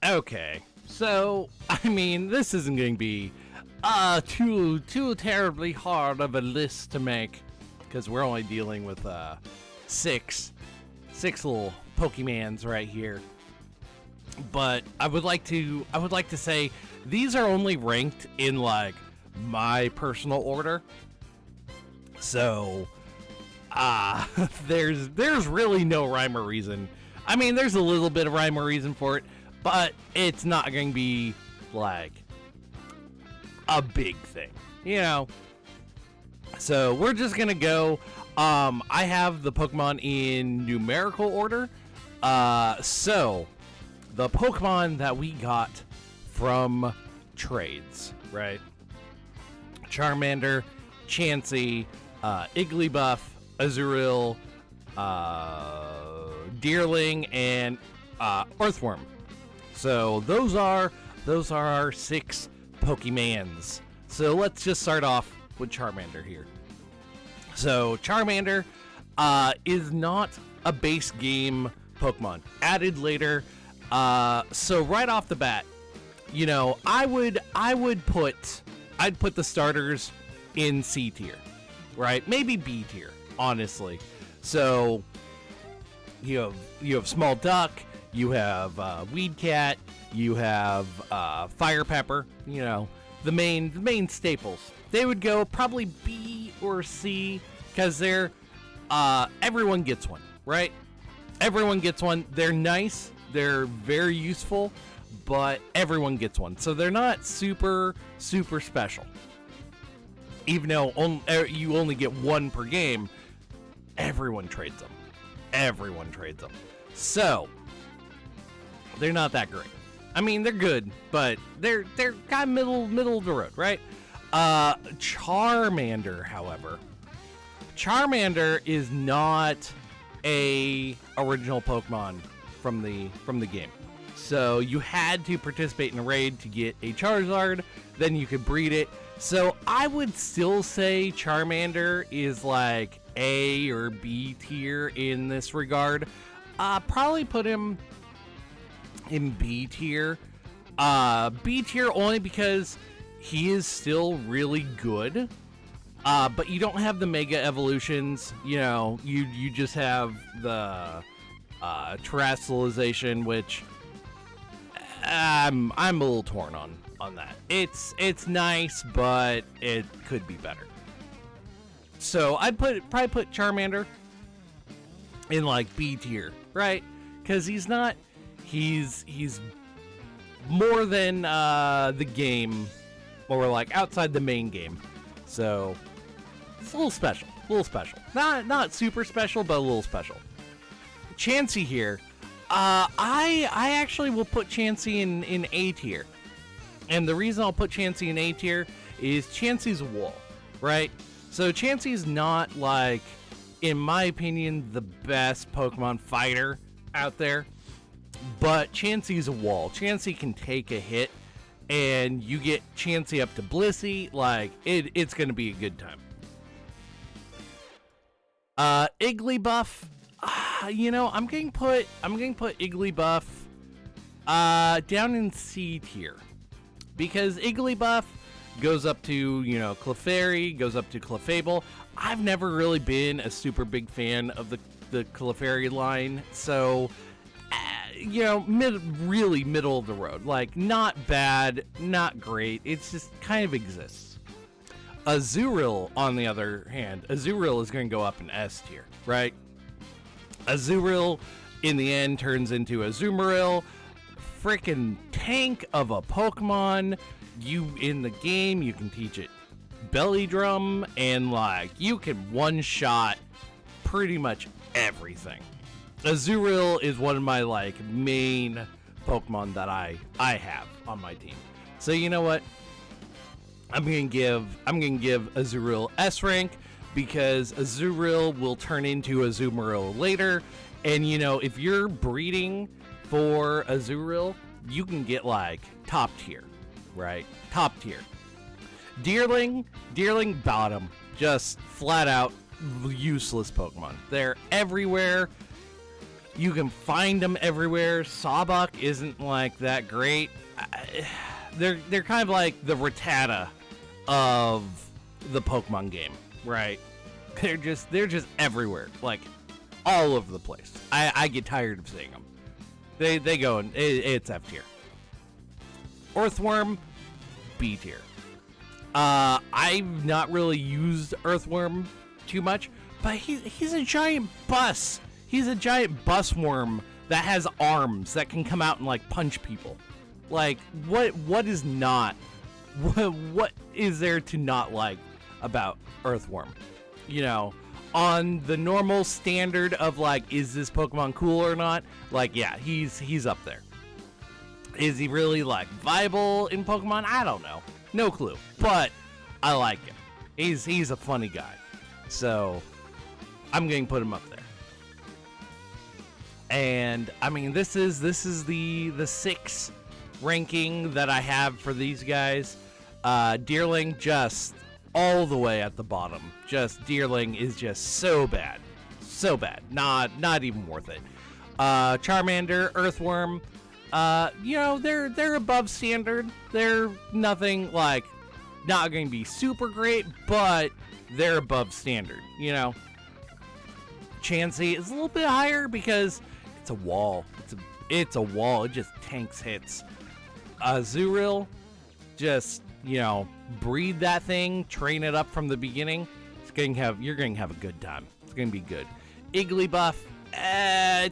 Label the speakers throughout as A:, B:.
A: Okay, so I mean, this isn't going to be too terribly hard of a list to make because we're only dealing with six little Pokemans right here. But I would like to say these are only ranked in like my personal order. So there's really no rhyme or reason. I mean, there's a little bit of rhyme or reason for it, but it's not going to be like a big thing, you know. So we're just gonna go. I have the Pokemon in numerical order. So the Pokemon that we got from trades, right? Charmander, Chansey, Igglybuff, Azurill, Deerling, and Earthworm. So those are our 6 Pokemans. So let's just start off with Charmander here. So Charmander is not a base game Pokemon. Added later. So right off the bat, you know, I'd put the starters in C tier, right? Maybe B tier, honestly. So you have Small Duck, you have Weed Cat, you have Fire Pepper, you know, the main staples. They would go probably B or C because they're everyone gets one, right? Everyone gets one. They're nice, they're very useful, but everyone gets one. So they're not super special. Even though you only get one per game, everyone trades them. Everyone trades them. So they're not that great. I mean, they're good, but they're kind of middle of the road, right? Charmander, however, Charmander is not a original Pokemon from the game. So you had to participate in a raid to get a Charizard, then you could breed it. So I would still say Charmander is like A or B tier in this regard. Probably put him in B tier. B tier only because he is still really good. But you don't have the mega evolutions, you know, you just have the terrestrialization, which I'm a little torn on that. It's nice, but it could be better. So I'd probably put Charmander in like B tier, right? Because he's more than the game, or like outside the main game. So it's a little special. Not super special, but a little special. Chansey here. I actually will put Chansey in A tier. And the reason I'll put Chansey in A tier is Chansey's a wall, right? So Chansey's not, like, in my opinion, the best Pokemon fighter out there. But Chansey's a wall. Chansey can take a hit, and you get Chansey up to Blissey, like, it's going to be a good time. Igglybuff, you know, I'm going to put Igglybuff down in C tier. Because Igglybuff goes up to, you know, Clefairy, goes up to Clefable. I've never really been a super big fan of the Clefairy line, so you know, really middle of the road. Like, not bad, not great. It's just kind of exists. Azurill, on the other hand, Azurill is going to go up in S tier, right? Azurill, in the end, turns into Azumarill. Freaking tank of a Pokemon. You, in the game, you can teach it Belly Drum, and, like, you can one-shot pretty much everything. Azurill is one of my, like, main Pokemon that I have on my team. So you know what? I'm gonna give Azurill S rank because Azurill will turn into Azumarill later, and you know, if you're breeding for Azurill, you can get like top tier, right? Top tier. Deerling bottom, just flat out useless Pokemon. They're everywhere. You can find them everywhere. Sawbuck isn't like that great. They're kind of like the Rattata of the Pokemon game, right? They're just everywhere, like all over the place. I get tired of seeing them. They go and it's F tier. Earthworm, B tier. I've not really used Earthworm too much, but he's a giant bus. He's a giant bus worm that has arms that can come out and like punch people. Like what is not what is there to not like about Earthworm? You know, on the normal standard of like, is this Pokemon cool or not? Like, yeah, he's up there. Is he really like viable in Pokemon? I don't know. No clue. But I like him. He's a funny guy. So I'm going to put him up there. And I mean, this is the 6 ranking that I have for these guys. Deerling just all the way at the bottom. Just Deerling is just so bad. So bad. Not even worth it. Charmander, Earthworm, you know, they're above standard. They're nothing like, not going to be super great, but they're above standard, you know. Chansey is a little bit higher because it's a wall. It's a wall. It just tanks hits. Azurill, just, you know, breed that thing, train it up from the beginning. You're going to have a good time. It's going to be good. Igglybuff,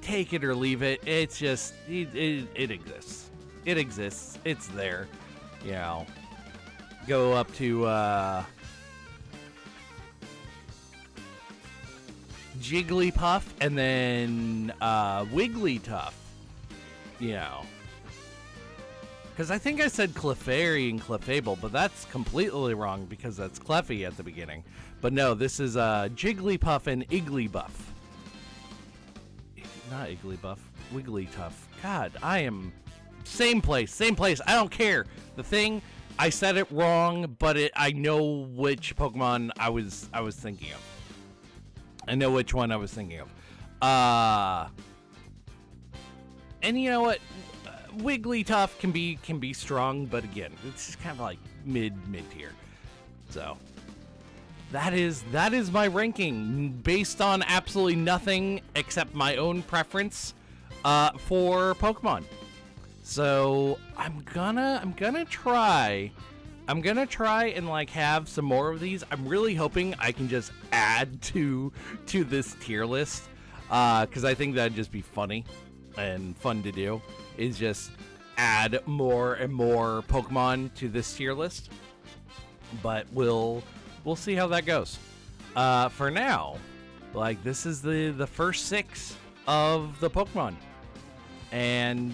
A: take it or leave it. It's just, it exists. It exists. It's there. You know, go up to Jigglypuff and then Wigglytuff. You know, because I think I said Clefairy and Clefable, but that's completely wrong because that's Cleffy at the beginning. But no, this is Jigglypuff and Igglybuff. Not Igglybuff, Wigglytuff. God, I am same place. I don't care. The thing, I said it wrong, but I know which Pokemon I was thinking of. I know which one I was thinking of. And you know what? Wigglytuff can be strong, but again, it's just kind of like mid tier. So that is my ranking based on absolutely nothing except my own preference for Pokemon. So I'm gonna try and like have some more of these. I'm really hoping I can just add to this tier list because I think that'd just be funny and fun to do. Is just add more and more Pokemon to this tier list. But we'll see how that goes. For now, like this is the first 6 of the Pokemon, and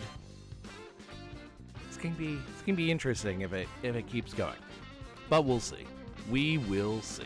A: it's gonna be interesting if it keeps going. But we'll see. We will see.